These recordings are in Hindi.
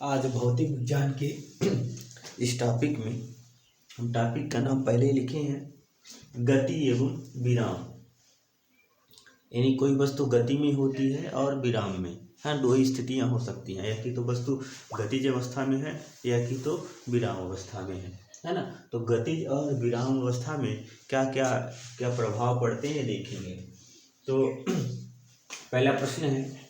आज भौतिक विज्ञान के इस टॉपिक में हम टॉपिक का नाम पहले ही लिखे हैं, गति एवं विराम। यानी कोई वस्तु गति में होती है और विराम में। हाँ, दो ही स्थितियाँ हो सकती हैं, या कि तो वस्तु गतिज अवस्था में है या कि तो विराम अवस्था में है ना। तो गतिज और विराम अवस्था में क्या क्या क्या प्रभाव पड़ते हैं देखेंगे। तो पहला प्रश्न है,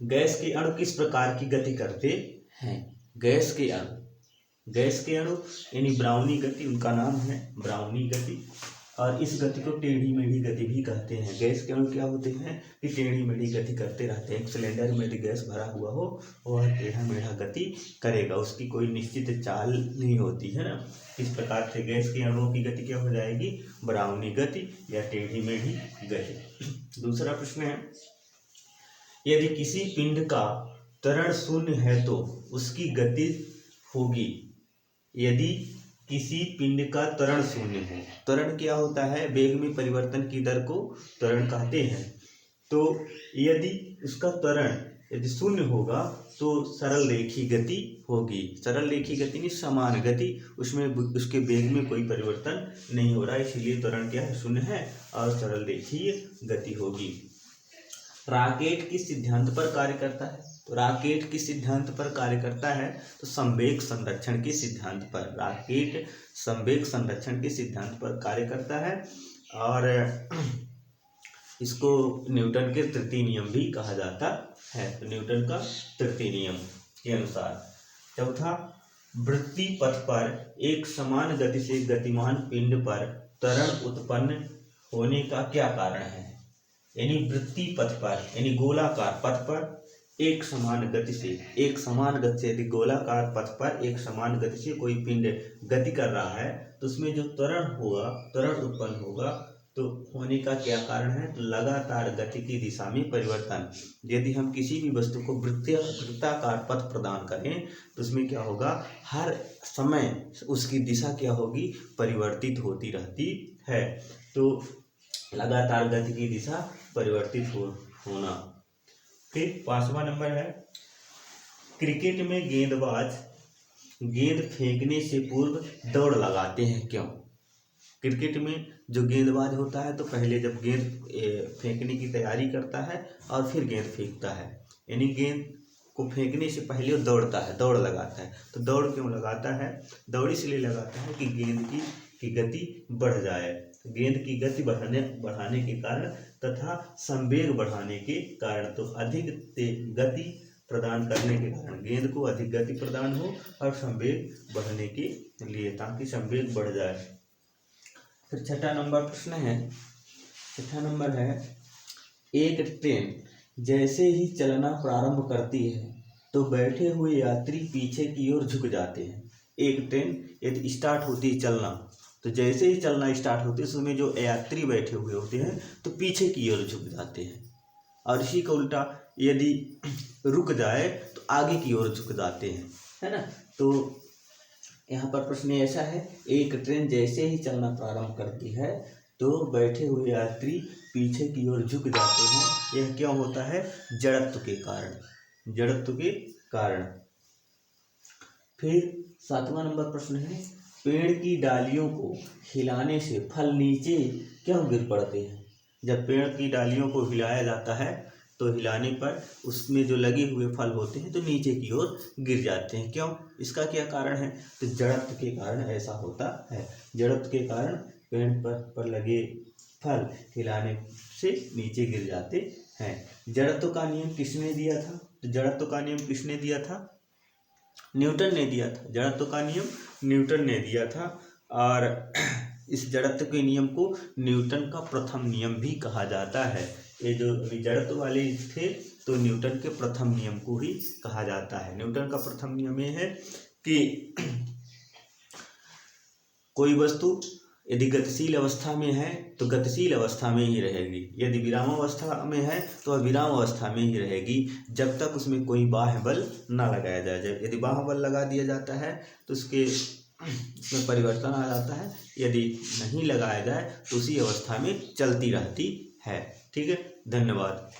गैस के अणु किस प्रकार की गति करते हैं। गैस के अणु यानी ब्राउनी गति, उनका नाम है ब्राउनी गति। और इस गति को टेढ़ी मेढ़ी गति भी कहते हैं। गैस के अणु क्या होते हैं कि टेढ़ी मेढ़ी गति करते रहते हैं। एक सिलेंडर में यदि गैस भरा हुआ हो वह टेढ़ा मेढ़ा गति करेगा, उसकी कोई निश्चित चाल नहीं होती है ना। इस प्रकार से गैस के अणुओं की गति क्या हो जाएगी, ब्राउनी गति या टेढ़ी मेढ़ी गति। दूसरा प्रश्न है, यदि किसी पिंड का त्वरण शून्य है तो उसकी गति होगी। यदि किसी पिंड का त्वरण शून्य है, त्वरण क्या होता है, वेग में परिवर्तन की दर को त्वरण कहते हैं। तो यदि उसका त्वरण यदि शून्य होगा तो सरल रेखीय गति होगी। सरल रेखीय गति नहीं, समान गति, उसमें उसके वेग में कोई परिवर्तन नहीं हो रहा, इसीलिए त्वरण क्या है, शून्य है और सरल रेखीय गति होगी। रॉकेट किस सिद्धांत पर कार्य करता है। तो रॉकेट किस सिद्धांत पर कार्य करता है, तो संवेग संरक्षण के सिद्धांत पर। रॉकेट संवेग संरक्षण के सिद्धांत पर कार्य करता है और इसको न्यूटन के तृतीय नियम भी कहा जाता है। तो न्यूटन का तृतीय नियम के अनुसार। चौथा, वृत्तीय पथ पर एक समान गति से गतिमान पिंड पर त्वरण उत्पन्न होने का क्या कारण है। यानी वृत्तीय पथ पर यानी गोलाकार पथ पर एक समान गति से यदि गोलाकार पथ पर एक समान गति से कोई पिंड गति कर रहा है तो उसमें जो त्वरण उत्पन्न होगा तो होने का क्या कारण है, तो लगातार गति की दिशा में परिवर्तन। यदि हम किसी भी वस्तु को वृत्ताकार पथ प्रदान करें तो उसमें क्या होगा, हर समय उसकी दिशा क्या होगी, परिवर्तित होती रहती है। तो लगातार गति की दिशा परिवर्तित होना। फिर 5वां नंबर है, क्रिकेट में गेंदबाज गेंद फेंकने से पूर्व दौड़ लगाते हैं, क्यों। क्रिकेट में जो गेंदबाज होता है तो पहले जब गेंद फेंकने की तैयारी करता है और फिर गेंद फेंकता है, यानी गेंद को फेंकने से पहले वो दौड़ता है, दौड़ लगाता है। तो दौड़ क्यों लगाता है, दौड़ इसलिए लगाता है कि गेंद की गति बढ़ जाए। गेंद की गति बढ़ाने के कारण तथा संवेग बढ़ाने के कारण, तो अधिक गति प्रदान करने के कारण गेंद को अधिक गति प्रदान हो और संवेग बढ़ने के लिए, ताकि संवेग बढ़ जाए। फिर छठा नंबर प्रश्न है, एक ट्रेन जैसे ही चलना प्रारंभ करती है तो बैठे हुए यात्री पीछे की ओर झुक जाते हैं। एक ट्रेन यदि स्टार्ट होती है चलना, तो जैसे ही चलना स्टार्ट होती है उसमें जो यात्री बैठे हुए होते हैं तो पीछे की ओर झुक जाते हैं, और इसी का उल्टा यदि रुक जाए तो आगे की ओर झुक जाते हैं, है ना। तो यहाँ पर प्रश्न ऐसा है, एक ट्रेन जैसे ही चलना प्रारंभ करती है तो बैठे हुए यात्री पीछे की ओर झुक जाते हैं। यह क्यों होता है, जड़त्व के कारण। फिर 7वां नंबर प्रश्न है, पेड़ की डालियों को हिलाने से फल नीचे क्यों गिर पड़ते हैं। जब पेड़ की डालियों को हिलाया जाता है तो हिलाने पर उसमें जो लगे हुए फल होते हैं तो नीचे की ओर गिर जाते हैं, क्यों, इसका क्या कारण है, तो जड़त्व के कारण ऐसा होता है। जड़त्व के कारण पेड़ पर लगे फल हिलाने से नीचे गिर जाते हैं। जड़त्व का नियम किसने दिया था, तो जड़त्व का नियम किसने दिया था, न्यूटन ने दिया था। जड़त्व का नियम न्यूटन ने दिया था और इस जड़त्व के नियम को न्यूटन का प्रथम नियम भी कहा जाता है। ये जो जड़त्व वाले थे तो न्यूटन के प्रथम नियम को ही कहा जाता है। न्यूटन का प्रथम नियम ये है कि कोई वस्तु यदि गतिशील अवस्था में है तो गतिशील अवस्था में ही रहेगी, यदि विराम अवस्था में है तो वह विराम अवस्था में ही रहेगी जब तक उसमें कोई बाह्य बल ना लगाया जाए। यदि बाह्य बल लगा दिया जाता है तो उसमें परिवर्तन आ जाता है, यदि नहीं लगाया जाए तो उसी अवस्था में चलती रहती है। ठीक है, धन्यवाद।